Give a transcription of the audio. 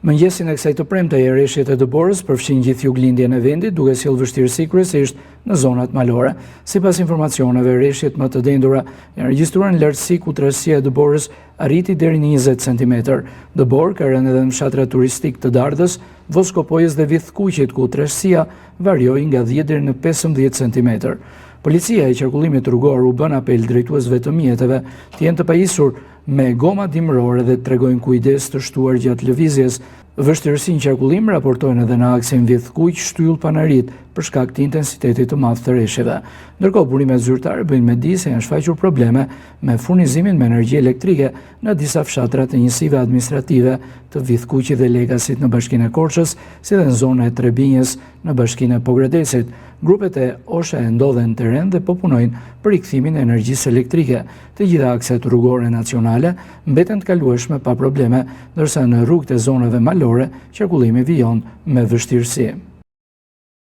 Mëngjesin e kësaj të premte erreshjet e dëborës përfshin gjithë juglindjen e vendit, duke sjellë vështirësi kryesisht në zonat malore. Sipas informacioneve, erreshjet më të dendura janë regjistruar në lartësi ku trashësia e dëborës arriti deri në 20 cm. Dëbor ka rënë edhe në fshatra turistik të Dardhës, Voskopojës dhe Vithkuqit, ku trashësia varioi nga 10 deri në 15 cm. Policia e qarkullimit rrugor u bën apel drejtuesve të mjeteve të jenë të pajisur me goma dimrore dhe të tregojnë kujdes të shtuar gjatë lëvizjes. Vështirësinë qarkullim raportojnë edhe në aksin Vithkuq shtyll Panarit për shkak të intensitetit të madh të rreshjeve. Ndërkohë, burimet zyrtare bëjnë me di se janë shfaqur probleme me furnizimin me energji elektrike në disa fshatra të njësive administrative të Vithkuqit dhe Legasit në bashkinë e Korçës, si dhe në zonën e Trebinjës në bashkinë e Pogradecit. Grupet e OSHA e ndodhen në teren dhe po punojnë për rikthimin e energjisë elektrike. Të gjitha akset rrugore nacionale mbeten të kalueshme pa probleme, ndërsa në rrugët e zonave malore qarkullimi vijon me vështirësi.